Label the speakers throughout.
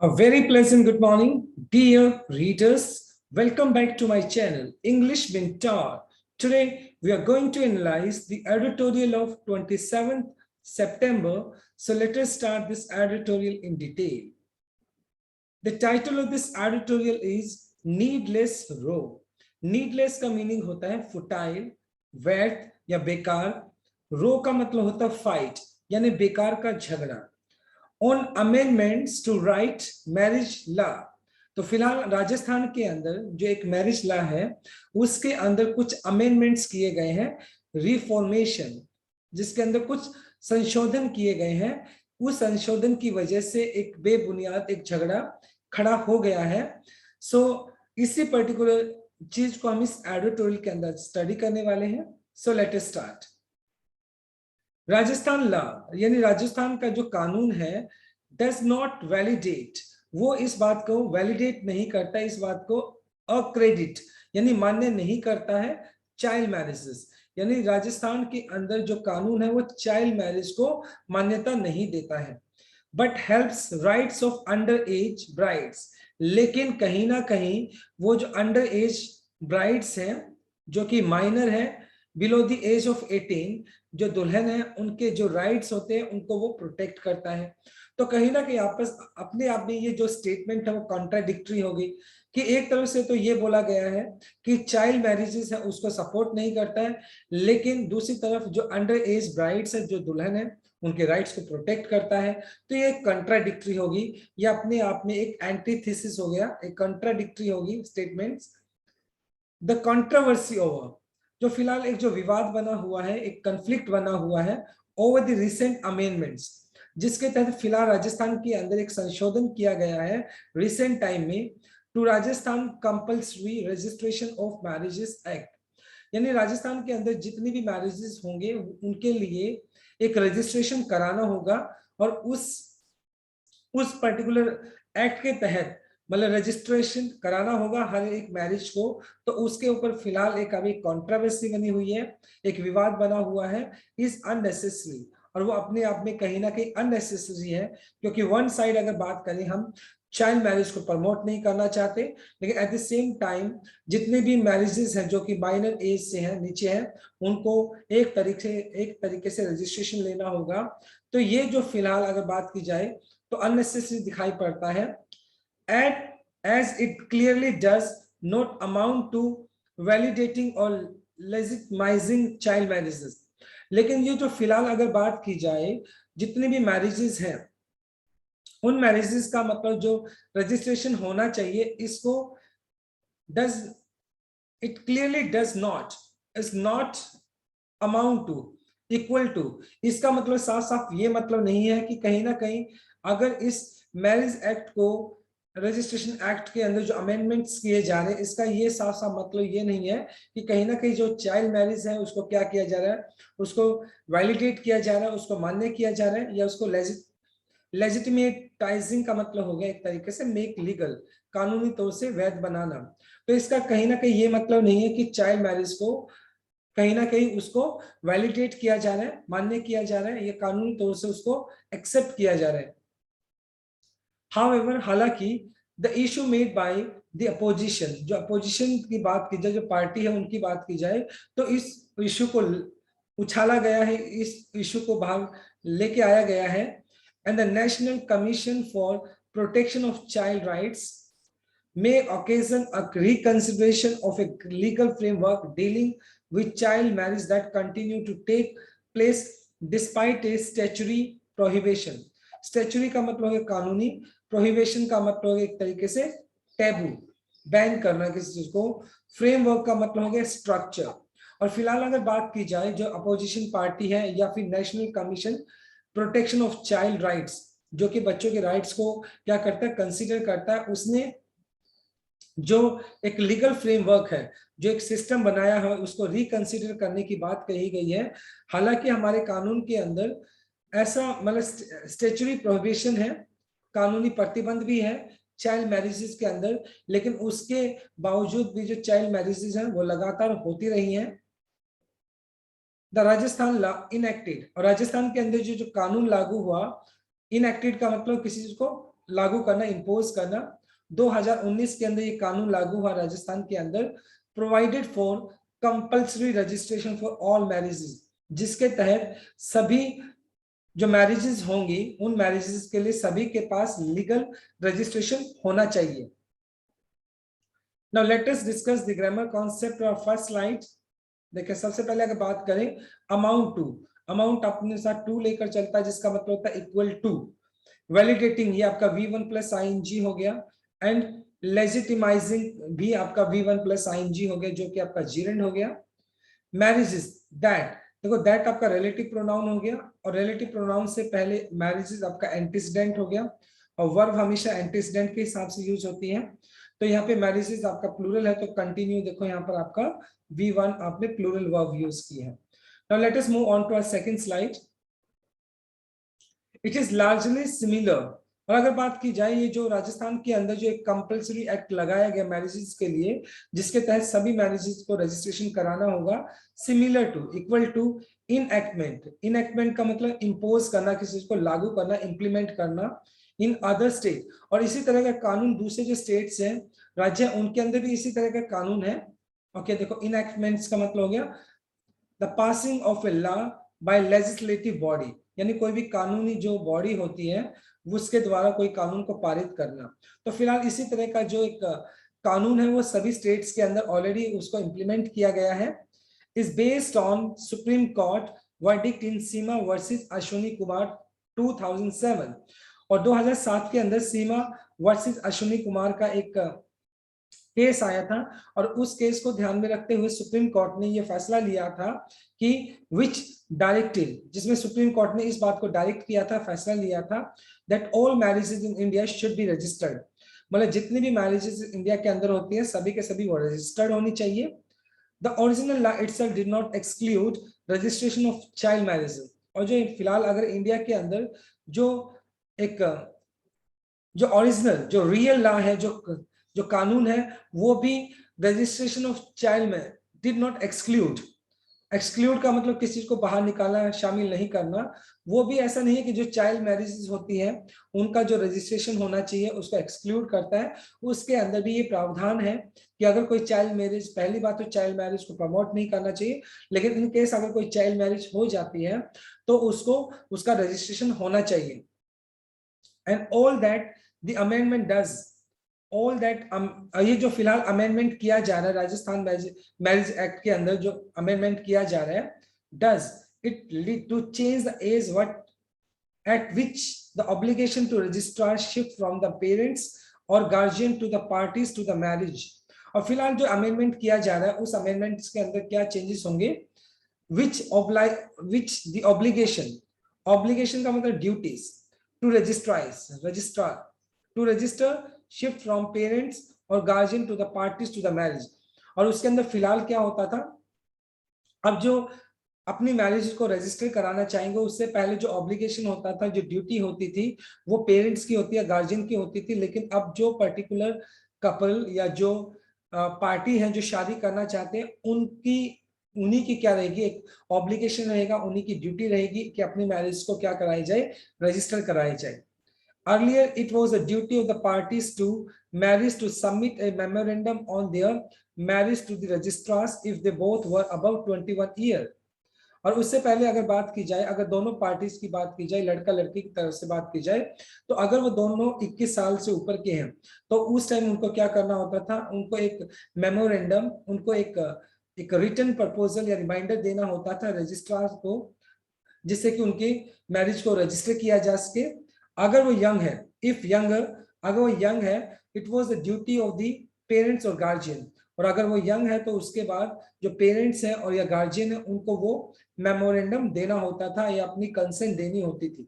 Speaker 1: A very pleasant good morning, dear readers. Welcome back to my channel, English Mentor. Today, we are going to analyze the editorial of 27th September. So let us start this editorial in detail. The title of this editorial is Needless Row. Needless का meaning होता है futile, व्यर्थ या बेकार. रो का मतलब होता है फाइट, यानी बेकार का झगड़ा. On amendments to right marriage law. तो फिलहाल राजस्थान के अंदर जो एक मैरिज लॉ है उसके अंदर कुछ अमेंडमेंट्स किए गए हैं, रिफॉर्मेशन, जिसके अंदर कुछ संशोधन किए गए हैं. उस संशोधन की वजह से एक बेबुनियाद एक झगड़ा खड़ा हो गया है. सो इसी पर्टिकुलर चीज को हम इस एडिटोरियल के अंदर स्टडी करने वाले हैं. So let us start. Rajasthan law यानी राजस्थान का जो कानून है डज नॉट वैलिडेट, वो इस बात को वैलिडेट नहीं करता, इस बात को अक्रेडिट यानी मान्य नहीं करता है चाइल्ड मैरिजेस. यानी राजस्थान के अंदर जो कानून है वो चाइल्ड मैरिज को मान्यता नहीं देता है. But helps rights of under as brides. लेकिन कहीं ना कहीं वो जो अंडर एज ब्राइड्स हैं, जो कि माइनर है, बिलो द एज ऑफ 18, जो दुल्हन है, उनके जो राइट्स होते हैं उनको वो प्रोटेक्ट करता है. तो कहीं ना कहीं आपस अपने आप में ये जो स्टेटमेंट है वो कॉन्ट्राडिक्टरी होगी कि एक तरफ से तो ये बोला गया है कि चाइल्ड मैरिजेस है उसको सपोर्ट नहीं करता है, लेकिन दूसरी तरफ जो अंडर एज ब्राइड्स है, जो दुल्हन है, उनके राइट्स को प्रोटेक्ट करता है. तो ये कंट्राडिक्टरी होगी, ये अपने आप में एक एंटीथेसिस हो गया, एक कंट्राडिक्टरी होगी स्टेटमेंट्स. द कंट्रोवर्सी ओवर, जो फिलहाल एक जो विवाद बना हुआ है, एक कंफ्लिक्ट बना हुआ है ओवर द रिसेंट अमेंडमेंट्स, जिसके तहत फिलहाल राजस्थान के अंदर एक संशोधन किया गया है रिसेंट टाइम में to Rajasthan compulsory registration of marriages act. यानी राजस्थान के अंदर जितनी भी मैरिजेस होंगे उनके लिए एक रजिस्ट्रेशन कराना होगा और उस पर्टिकुलर एक्ट के तहत मतलब रजिस्ट्रेशन कराना होगा हर एक मैरिज को. तो उसके ऊपर फिलहाल एक अभी कंट्रोवर्सी बनी हुई है, एक विवाद बना हुआ है, इज अननेसेसरी. और वो अपने आप में कहीं ना कहीं अननेसेसरी है, क्योंकि वन साइड अगर बात करें हम चाइल्ड मैरिज को प्रमोट नहीं करना चाहते, लेकिन एट द सेम टाइम जितने भी मैरिजेस हैं जो कि माइनर एज से हैं, नीचे हैं, उनको एक तरीके से रजिस्ट्रेशन लेना होगा. तो ये जो फिलहाल अगर बात की जाए तो अननेसेसरी दिखाई पड़ता है, as it clearly does not amount to validating or legitimizing child marriages. लेकिन ये जो फिलहाल अगर बात की जाए जितने भी मैरिजेस हैं उन मैरिजेस का मतलब जो रजिस्ट्रेशन होना चाहिए, इसको does it clearly does not is not amount to equal to. इसका मतलब साफ साफ ये मतलब नहीं है कि कहीं ना कहीं अगर इस मैरिज एक्ट को रजिस्ट्रेशन एक्ट के अंदर जो अमेंडमेंट्स किए जा रहे हैं, इसका ये साफ साफ मतलब ये नहीं है कि कहीं ना कहीं जो चाइल्ड मैरिज है उसको क्या किया जा रहा है, उसको वैलिडेट किया जा रहा है, उसको मान्य किया जा रहा है, या उसको लेजिटिमेटाइजिंग का मतलब हो गया एक तरीके से मेक लीगल, कानूनी तौर से वैध बनाना. तो इसका कहीं ना कहीं ये मतलब नहीं है कि चाइल्ड मैरिज को कहीं ना कहीं उसको वैलिडेट किया जा रहा है, मान्य किया जा रहा है, या कानूनी तौर से उसको एक्सेप्ट किया जा रहा है. However, हालांकि the issue made by the opposition, जो अपोजिशन की बात की जाए, जो पार्टी है उनकी बात की जाए, तो इस इशू को उछाला गया है, इस इशू को बाहर लेके आया गया है. And the national commission for protection of child rights may occasion a reconsideration of a legal framework dealing with child marriage that continue to take place despite a statutory prohibition. Statutory का मतलब है कानूनी, prohibition का मतलब है एक तरीके से टैबू, बैन करना किसी चीज को, फ्रेमवर्क का मतलब हो गया स्ट्रक्चर. और फिलहाल अगर बात की जाए जो अपोजिशन पार्टी है या फिर national commission protection of child rights, जो कि बच्चों के राइट्स को क्या करता है, कंसीडर करता है, उसने जो एक लीगल फ्रेमवर्क है, जो एक सिस्टम बनाया है, उसको रिकंसीडर करने की बात कही गई है. हालांकि हमारे कानून के अंदर ऐसा मतलब स्टैट्यूटरी प्रोहिबिशन है, कानूनी प्रतिबंध भी है चाइल्ड मैरिजेस के अंदर, लेकिन उसके बावजूद भी जो चाइल्ड मैरिजेस हैं वो लगातार होती रही हैं. द राजस्थान लॉ इनएक्टेड, और राजस्थान के अंदर जो कानून लागू हुआ, इनएक्टेड का मतलब किसी चीज को लागू करना, इम्पोज करना। 2019 के अंदर ये कानून लागू हुआ राजस्थान के अंदर, provided for compulsory registration for all marriages, जिसके तहत सभी जो मैरिजेस होंगी उन मैरिजेस के लिए सभी के पास लीगल रजिस्ट्रेशन होना चाहिए। Now let us discuss the grammar concept of first slide. देखिए सबसे पहले अगर बात करें अमाउंट टू, अमाउंट अपने साथ टू लेकर चलता है जिसका मतलब होता है इक्वल टू। वैलिडेटिंग ये आपका V1 प्लस ING हो गया, एंड लेजिटिमाइजिंग भी आपका V1 प्लस ING हो गया जो कि आपका जीरेंड हो गया। मैरिजेस दैट, देखो दैट आपका रिलेटिव प्रोनाउन हो गया, और रिलेटिव प्रोनाउन से पहले मैरिजेस आपका एंटीसीडेंट हो गया, और वर्ब हमेशा एंटीसीडेंट के हिसाब से यूज होती है। तो यहाँ पे मैरिजेस आपका प्लूरल है तो कंटिन्यू, देखो यहाँ पर आपका V1 आपने प्लूरल वर्ब यूज की है। Now let us move on to our second slide. It is largely similar. और अगर बात की जाए ये जो राजस्थान के अंदर जो एक कंपल्सरी एक्ट लगाया गया मैरिजेस के लिए, जिसके तहत सभी मैरिजेस को रजिस्ट्रेशन कराना होगा, similar to, equal to enactment. Enactment का मतलब इंपोज करना, किसी चीज को लागू करना, इंप्लीमेंट करना इन अदर स्टेट। और इसी तरह का कानून दूसरे जो स्टेट्स हैं, राज्य, उनके अंदर भी इसी तरह का कानून है। ओके देखो इनएक्टमेंट्स का मतलब हो गया the passing of a law by legislative body, यानी कोई भी कानूनी जो बॉडी होती है उसके द्वारा कोई कानून को पारित करना। तो फिलहाल इसी तरह का जो एक कानून है वो सभी स्टेट्स के अंदर ऑलरेडी उसको इंप्लीमेंट किया गया है। Is based on supreme court verdict in Seema versus Ashwini Kumar 2007। और 2007 के अंदर सीमा वर्सेस अश्विनी कुमार का एक केस आया था, और उस केस को ध्यान में रखते हुए सुप्रीम कोर्ट ने यह फैसला लिया था कि विच डायरेक्टिव, जिसमें सुप्रीम कोर्ट ने इस बात को डायरेक्ट किया था, फैसला लिया था that all marriages in India should be registered. मतलब जितनी भी मैरिजेस इंडिया के अंदर होती है सभी के सभी वो रजिस्टर्ड होनी चाहिए। The original law itself did not exclude registration of child marriages. और जो फिलहाल अगर इंडिया के अंदर जो एक जो ओरिजिनल जो रियल लॉ है, जो कानून है, वो भी रजिस्ट्रेशन ऑफ चाइल्ड में डिड नॉट एक्सक्लूड। एक्सक्लूड का मतलब किसी चीज को बाहर निकालना, शामिल नहीं करना। वो भी ऐसा नहीं है कि जो चाइल्ड मैरिजेस होती है उनका जो रजिस्ट्रेशन होना चाहिए उसको एक्सक्लूड करता है। उसके अंदर भी ये प्रावधान है कि अगर कोई चाइल्ड मैरिज, पहली बात तो चाइल्ड मैरिज को प्रमोट नहीं करना चाहिए, लेकिन इन केस अगर कोई चाइल्ड मैरिज हो जाती है तो उसको उसका रजिस्ट्रेशन होना चाहिए। And all that the amendment does, all that, ये जो फिलहाल अमेंडमेंट किया जा रहा है राजस्थान मैरिज एक्ट के अंदर जो अमेंडमेंट किया जा रहा है, does it lead to change the age what at which the obligation to register shift from the parents or guardian to the parties to the marriage। और फिलहाल जो अमेंडमेंट किया जा रहा है उस अमेंडमेंट के अंदर क्या चेंजेस होंगे, which the obligation, obligation का मतलब duties, to register shift from parents और guardian to the parties to the marriage। और उसके अंदर फिलहाल क्या होता था, अब जो अपनी मैरिज को रजिस्टर कराना चाहेंगे उससे पहले जो ऑब्लिगेशन होता था, जो ड्यूटी होती थी, वो पेरेंट्स की होती है, गार्जियन की होती थी। लेकिन अब जो पर्टिकुलर कपल या जो पार्टी है जो शादी करना चाहते हैं उन्हीं की क्या रहेगी, एक ऑब्लिगेशन रहेगा, उन्हीं की ड्यूटी रहेगी कि अपनी मैरिज को क्या कराई जाए, रजिस्टर कराई जाए। Earlier, it was a duty of the parties to marriage to submit a memorandum on their marriage to the registrars if they both were above 21 year। और उससे पहले अगर बात की जाए, अगर दोनों पार्टीज की बात की जाए, लड़का लड़की की तरफ से बात की जाए, तो अगर वो दोनों 21 साल से ऊपर के हैं तो उस टाइम उनको क्या करना होता था, उनको एक मेमोरेंडम, उनको एक रिटन प्रपोजल या रिमाइंडर देना होता था रजिस्ट्रार को, जिससे कि उनकी मैरिज को रजिस्टर किया जा सके। अगर वो यंग है, इफ यंगर, अगर वो यंग है, it was the duty of the parents और गार्जियन। और अगर वो यंग है तो उसके बाद जो पेरेंट्स हैं और या गार्जियन है उनको वो मेमोरेंडम देना होता था या अपनी कंसेंट देनी होती थी।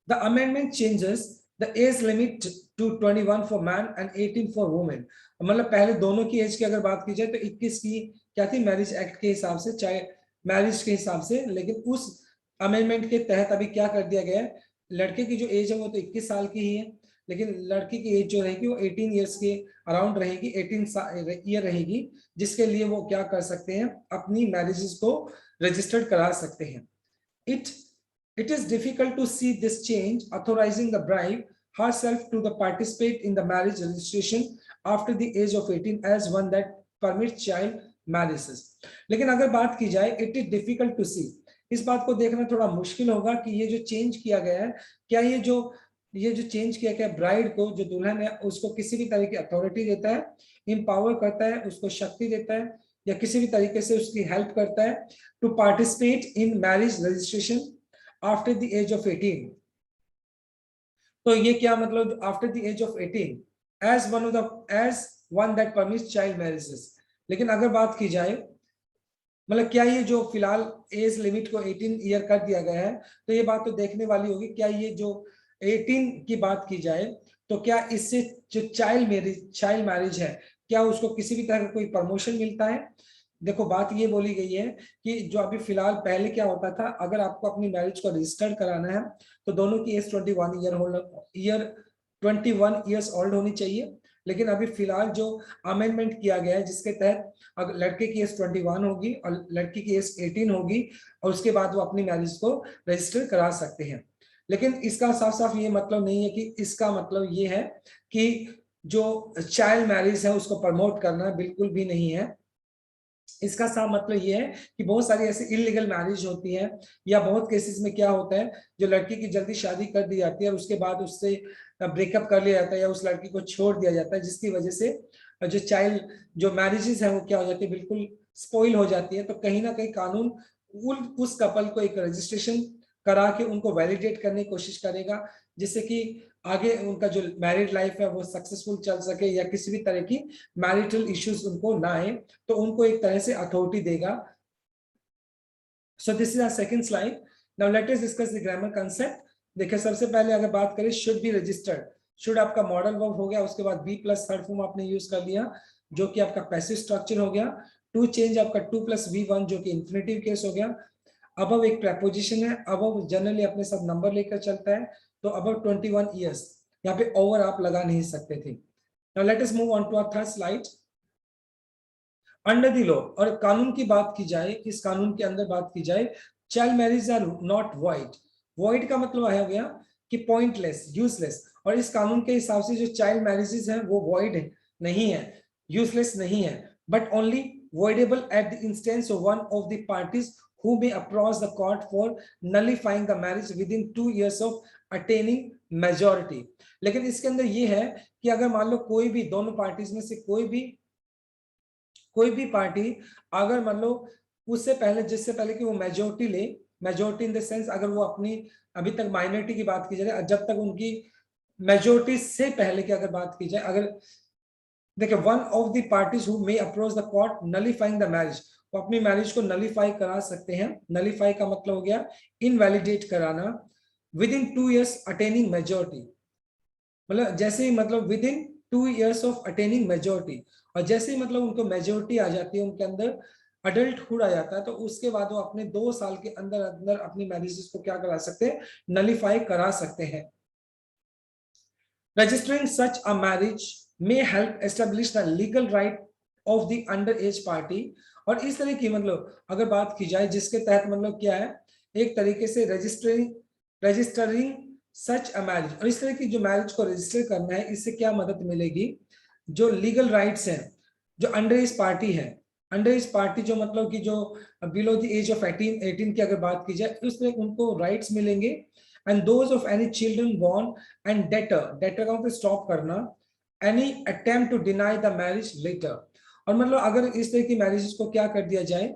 Speaker 1: The amendment changes the age limit to 21 for man and 18 for women. मतलब पहले दोनों की एज की अगर बात की जाए तो 21 की क्या थी मैरिज एक्ट के हिसाब से, चाहे मैरिज के हिसाब से, लेकिन उस अमेंडमेंट के तहत अभी क्या कर दिया गया है, लड़के की जो एज है वो तो 21 साल की ही है, लेकिन लड़की की एज जो रहेगी वो 18 ईयर्स के अराउंड रहेगी, 18 ईयर रहेगी, जिसके लिए वो क्या कर सकते हैं, अपनी मैरिजेस को रजिस्टर्ड करा सकते हैं। It It is difficult to see this change authorizing the bride herself to the participate in the marriage registration after the age of 18 as one that permits child marriages. लेकिन अगर बात की जाए, it is difficult to see, इस बात को देखना थोड़ा मुश्किल होगा कि ये जो चेंज किया गया है, क्या ये जो चेंज किया गया ब्राइड को, जो दुल्हन है, उसको किसी भी तरह की अथॉरिटी देता है, इंपावर करता है, उसको शक्ति देता है, या किसी भी तरीके से उसकी हेल्प करता है to participate in marriage registration after the age of 18। तो ये क्या मतलब, after the age of 18 as one that permits child marriages. लेकिन अगर बात की जाए, मतलब क्या ये जो फिलहाल एज लिमिट को 18 ईयर कर दिया गया है, तो ये बात तो देखने वाली होगी, क्या ये जो 18 की बात की जाए तो क्या इससे जो चाइल्ड मैरिज है, क्या उसको किसी भी तरह का कोई प्रमोशन मिलता है? देखो, बात ये बोली गई है कि जो अभी फिलहाल, पहले क्या होता था, अगर आपको अपनी मैरिज को रजिस्टर्ड कराना है तो दोनों की एज 21 ईयर्स ओल्ड होनी चाहिए। लेकिन अभी फिलहाल जो अमेंडमेंट किया गया है, जिसके तहत अगर लड़के की एज 21 होगी और लड़की की एज 18 होगी, और उसके बाद वो अपनी मैरिज को रजिस्टर करा सकते हैं। लेकिन इसका साफ साफ ये मतलब नहीं है कि, इसका मतलब ये है कि जो चाइल्ड मैरिज है उसको प्रमोट करना, बिल्कुल भी नहीं है। इसका साफ मतलब ये है कि बहुत सारी ऐसी इलीगल मैरिज होती है, या बहुत केसेस में क्या होता है, जो लड़की की जल्दी शादी कर दी जाती है और उसके बाद उससे ब्रेकअप कर लिया जाता है या उस लड़की को छोड़ दिया जाता है, जिसकी वजह से जो मैरिजेस है वो क्या हो जाती है, बिल्कुल स्पॉइल हो जाती है। तो कहीं ना कहीं कानून उस कपल को एक रजिस्ट्रेशन करा के उनको वैलिडेट करने की कोशिश करेगा, जिससे कि आगे उनका जो मैरिड लाइफ है वो सक्सेसफुल चल सके, या किसी भी तरह की मैरिटल इश्यूज उनको ना आए, तो उनको एक तरह से अथॉरिटी देगा। So this is our second slide. Now let us discuss the grammar concept. देखिए, सबसे पहले अगर बात करें, शुड बी रजिस्टर्ड, शुड आपका मॉडल वर्ब हो गया, उसके बाद बी प्लस थर्ड फॉर्म आपने यूज कर लिया, जो कि आपका पैसिव स्ट्रक्चर हो गया। टू चेंज आपका टू प्लस V1, जो कि इंफिनिटिव केस हो गया। अबव एक प्रेपोजिशन है, अबव जनरली अपने साथ नंबर लेकर चलता है, तो अबव 21 ईयर्स, यहाँ पे ओवर आप लगा नहीं सकते थे। Now let us move on to our third slide. Under the law, और कानून की बात की जाए, इस कानून के अंदर बात की जाए, child marriage are not void. Void का मतलब है हो गया कि पॉइंटलेस, यूजलेस, और इस कानून के हिसाब से जो चाइल्ड मैरिजेस हैं वो वॉइड है, नहीं है, यूजलेस नहीं है, but only voidable at the instance of one of the parties who may approach the court for nullifying the marriage within 2 years of attaining majority। लेकिन इसके अंदर ये है कि अगर मान लो कोई भी दोनों पार्टीज में से कोई भी पार्टी, अगर मान लो उससे पहले, जिससे पहले कि वो मेजोरिटी ले, मेजोरिटी इन द सेंस, अगर वो अपनी, अभी तक माइनॉरिटी की बात की जाए, जब तक उनकी मेजोरिटी से पहले की अगर बात की जाए, अगर देखिए, one of the parties who may approach the court nullifying the marriage, वो अपनी मैरिज को नलिफाई करा सकते हैं। नलिफाई का मतलब हो गया इनवैलिडेट कराना। With in 2 years attaining majority, मतलब जैसे ही, मतलब with in 2 years of attaining majority, और जैसे ही मतलब उनको मेजोरिटी आ जाती है, उनके अंदर अडल्टहुड आ जाता है, तो उसके बाद वो अपने 2 साल के अंदर अंदर अपनी मैरिजेस को क्या करा सकते हैं, नलिफाई करा सकते हैं। Registering such a marriage may help establish the legal right of the underage party। और इस तरह की, मतलब अगर बात की जाए जिसके तहत, मतलब क्या है, एक तरीके से रजिस्टरिंग सच अ मैरिज, और इस तरह की जो मैरिज को रजिस्टर करना है, इससे क्या मदद मिलेगी, जो लीगल राइट्स हैं, जो अंडर पार्टी है, अंडर पार्टी जो मतलब कि जो बिलो द एज ऑफ 18 की अगर बात की जाए, उस तरह उनको राइट्स मिलेंगे। and those of any children born, and debtor का मतलब स्टॉप करना, any attempt to deny the marriage later। और मतलब अगर इस तरह की मैरिजेस को क्या कर दिया जाए,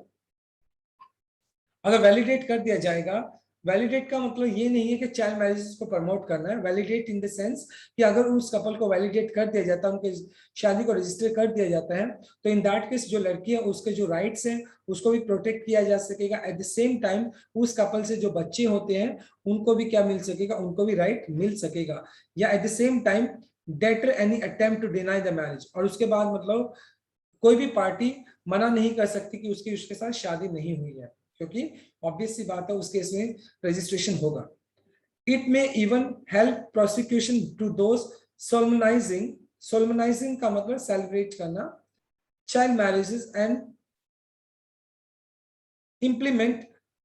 Speaker 1: अगर वैलिडेट कर दिया जाएगा, वैलिडेट का मतलब ये नहीं है कि चाइल्ड मैरिजेस को प्रमोट करना है, वैलिडेट इन द सेंस कि अगर उस कपल को वैलिडेट कर दिया जाता है, उनके शादी को रजिस्टर कर दिया जाता है, तो इन दैट केस जो लड़की है उसके जो राइट्स हैं उसको भी प्रोटेक्ट किया जा सकेगा। एट द सेम टाइम उस कपल से जो बच्चे होते हैं उनको भी क्या मिल सकेगा, उनको भी राइट मिल सकेगा। या at the same time deter any attempt to deny the marriage, और उसके बाद मतलब कोई भी पार्टी मना नहीं कर सकती कि उसके साथ शादी नहीं हुई है, क्योंकि ऑब्वियस सी बात है उस केस में रजिस्ट्रेशन होगा। It may even help prosecution to those solemnizing का मतलब सेलिब्रेट करना child marriages and implement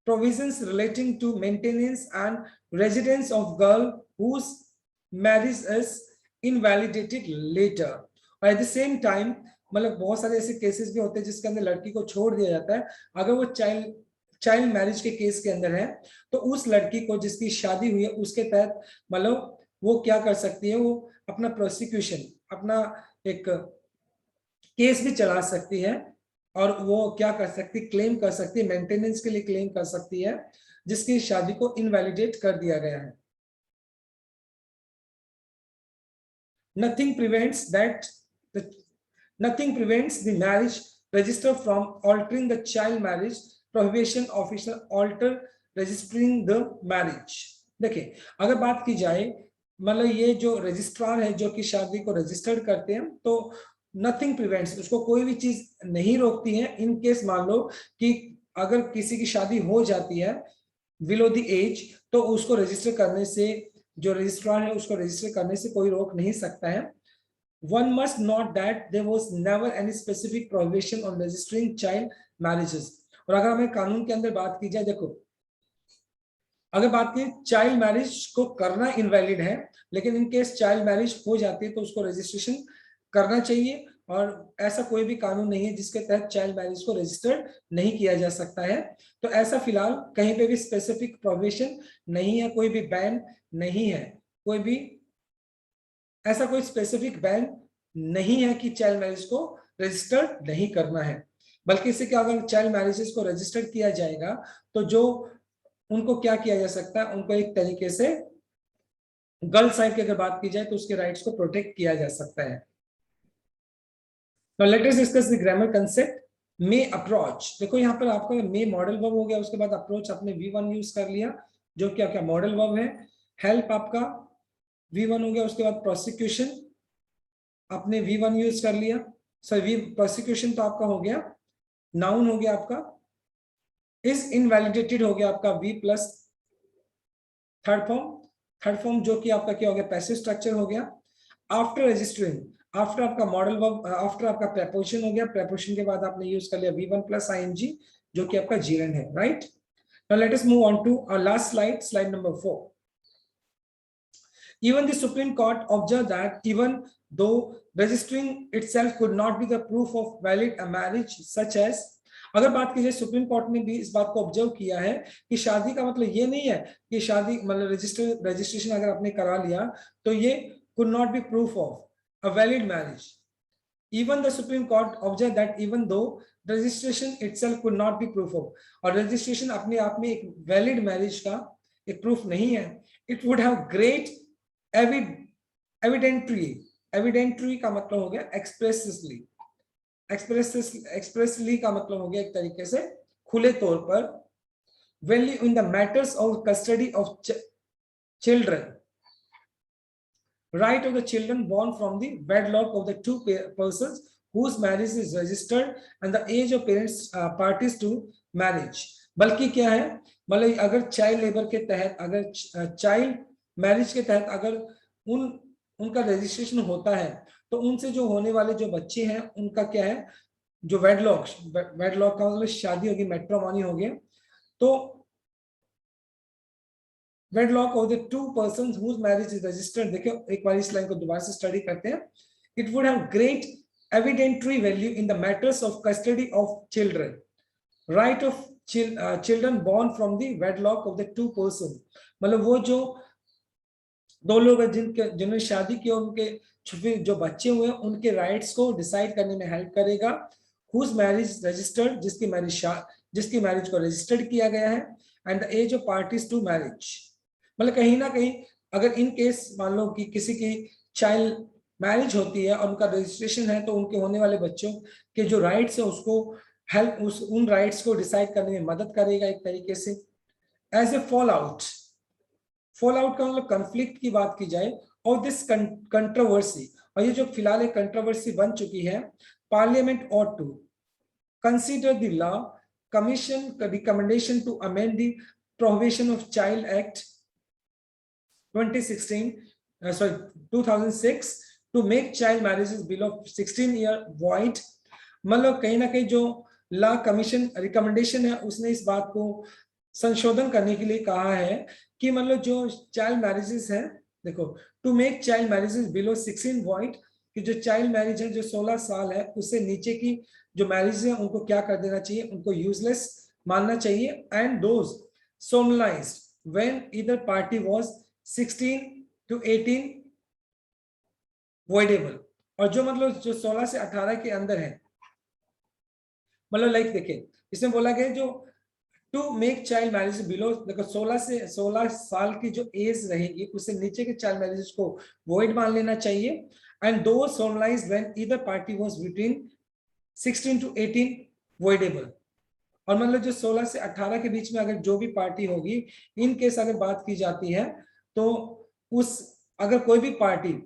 Speaker 1: provisions relating to maintenance and residence of girl whose marriage is invalidated later. और at the same time मतलब बहुत सारे ऐसे cases भी होते हैं जिसके अंदर लड़की को छोड़ दिया जाता है अगर वो चाइल्ड मैरिज के केस के अंदर है, तो उस लड़की को जिसकी शादी हुई है उसके तहत मतलब वो क्या कर सकती है, वो अपना प्रोसिक्यूशन, अपना एक केस भी चला सकती है और वो क्या कर सकती है, क्लेम कर सकती है, मेंटेनेंस के लिए क्लेम कर सकती है जिसकी शादी को इनवैलिडेट कर दिया गया है. Nothing prevents the marriage register from altering the child marriage prohibition official alter registering the marriage. देखिए अगर बात की जाए मतलब ये जो रजिस्ट्रार है जो कि शादी को रजिस्टर्ड करते हैं, तो नथिंग प्रिवेंट्स, उसको कोई भी चीज नहीं रोकती है इन केस मान लो कि अगर किसी की शादी हो जाती है बिलो द एज, तो उसको रजिस्टर करने से, जो रजिस्ट्रार है उसको रजिस्टर करने से कोई रोक नहीं सकता है. One must note that there was never any specific prohibition on registering child marriages. और अगर हमें कानून के अंदर बात की जाए, देखो अगर बात की चाइल्ड मैरिज को करना इनवैलिड है, लेकिन इन केस चाइल्ड मैरिज हो जाती है तो उसको रजिस्ट्रेशन करना चाहिए और ऐसा कोई भी कानून नहीं है जिसके तहत चाइल्ड मैरिज को रजिस्टर्ड नहीं किया जा सकता है. तो ऐसा फिलहाल कहीं पे भी स्पेसिफिक प्रोविजन नहीं है, कोई भी बैन नहीं है, कोई भी ऐसा कोई स्पेसिफिक बैन नहीं है कि चाइल्ड मैरिज को रजिस्टर्ड नहीं करना है. बल्कि इससे क्या, अगर चाइल्ड मैरिजेस को रजिस्टर्ड किया जाएगा तो जो उनको क्या किया जा सकता है, उनको एक तरीके से गर्ल साइड की अगर बात की जाए तो उसके राइट्स को प्रोटेक्ट किया जा सकता है. Now let us discuss the grammar concept. May approach, देखो यहाँ पर आपका may मॉडल वर्ब हो गया, उसके बाद अप्रोच आपने V1 यूज कर लिया जो क्या क्या मॉडल वर्ब है. हेल्प आपका V1 हो गया, उसके बाद प्रोसिक्यूशन आपने V1 यूज कर लिया. सर प्रोसिक्यूशन तो आपका हो गया, नाउन हो गया आपका, इज इनवैलिडेटेड हो गया आपका V प्लस थर्ड फॉर्म जो कि आपका क्या हो गया, पैसिव स्ट्रक्चर हो गया. आफ्टर रजिस्टरिंग, आफ्टर आपका मॉडल वर्ब, आफ्टर आपका प्रेपोजिशन हो गया, प्रेपोजिशन के बाद आपने यूज कर लिया V1 प्लस ing जो कि आपका जीरन है, right. Now let us move on to our last slide number 4. Even the Supreme Court observed that even though registering itself could not be the proof of valid a marriage such as, अगर बात की जाए supreme court ने भी इस बात को observe किया है कि शादी का मतलब ये नहीं है कि शादी मतलब रजिस्ट्रेशन अगर आपने करा लिया तो ये could not be proof of a valid marriage. Even the Supreme Court observed that even though registration itself could not be proof of, और registration अपने आप में एक valid marriage का एक proof नहीं है, it would have great evidentry का मतलब हो गया expressly का मतलब हो गया एक तरीके से खुले तौर पर, value in the matters of custody of children, right of the children born from the wedlock of the two persons whose marriage is registered and the age of parties to marriage. बल्कि क्या है, मतलब अगर child labour के तहत, अगर child marriage के तहत अगर उनका रजिस्ट्रेशन होता है तो उनसे जो होने वाले जो बच्चे हैं उनका क्या है, जो वेडलॉक का मतलब शादी होगी, मैट्रिमोनी हो गया, तो wedlock of the two persons whose marriage is registered. देखिए एक बार इस लाइन को दोबारा से स्टडी करते हैं. It would have great evidentiary value in the matters of custody of children, right of children born from the wedlock of the two persons. मतलब वो जो दो लोग हैं जिन्होंने शादी की और उनके जो बच्चे हुए हैं उनके राइट्स को डिसाइड करने में हेल्प करेगा. whose marriage registered, जिसकी मैरिज को रजिस्टर्ड किया गया है, and the age of parties to marriage. मतलब कहीं ना कहीं अगर इन केस मान लो कि किसी की चाइल्ड मैरिज होती है और उनका रजिस्ट्रेशन है तो उनके होने वाले बच्चों के जो राइट्स है उसको हेल्प, उन राइट्स को डिसाइड करने में मदद करेगा एक तरीके से. एज ए फॉल आउट का मतलब कंफ्लिक्ट की बात की जाए और दिस कंट्रोवर्सी, और ये जो फिलहाल एक कंट्रोवर्सी बन चुकी है, parliament ought to consider the law commission recommendation to amend the prohibition of child act 2006 to make child marriages below 16 year void. मतलब कहीं ना कहीं जो लॉ कमीशन रिकमेंडेशन है उसने इस बात को संशोधन करने के लिए कहा है कि मतलब जो चाइल्ड मैरिजेस है, देखो, to make child marriages below 16 void, कि जो चाइल्ड मैरिज है जो 16 साल है उससे नीचे की जो मैरिज है उनको क्या कर देना चाहिए, उनको यूजलेस मानना चाहिए। And those solemnized when either party was 16 to 18 voidable, और जो मतलब जो 16 से 18 के अंदर है, मतलब लाइक देखिए इसमें बोला गया जो to make child marriage below, देखो 16 साल की जो एज रहेगी उससे नीचे के चाइल्ड मैरिज को वॉइड मान लेना चाहिए। And those solemnized when either party was between 16 to 18 voidable, और मतलब जो 16 से 18 के बीच में अगर जो भी पार्टी होगी, इन केस अगर बात की जाती है तो उस अगर कोई भी पार्टी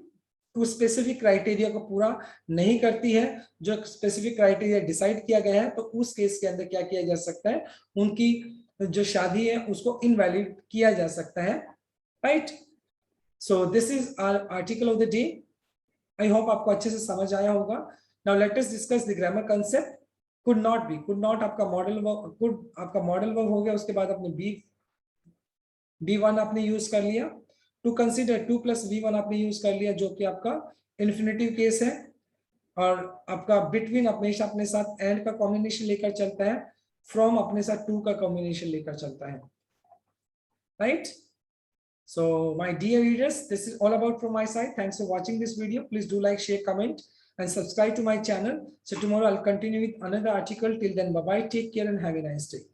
Speaker 1: उस स्पेसिफिक क्राइटेरिया को पूरा नहीं करती है, जो स्पेसिफिक क्राइटेरिया डिसाइड किया गया है, तो उस केस के अंदर क्या किया जा सकता है, उनकी जो शादी है उसको इनवैलिड किया जा सकता है, right. So this is our article of the day. I hope आपको अच्छे से समझ आया होगा। Now let us discuss the grammar concept. Could not be, could not आपका मॉडल वर्ब, कुड आपका मॉडल वर्ब हो गया, उसके बाद आपने B1 आपने यूज कर लिया। टू कंसीडर 2 + V1 आपने यूज कर लिया जो कि आपका इन्फिनेटिव केस है, और आपका बिटवीन हमेशा अपने साथ एंड का कॉम्बिनेशन लेकर चलता है, फ्रॉम अपने साथ टू का कॉम्बिनेशन लेकर चलता है, right. So my dear readers, this is all about from my side. Thanks for watching this video. Please do like, share, comment and subscribe to my channel. So tomorrow I'll continue with another article. Till then, bye bye, take care and have a nice day.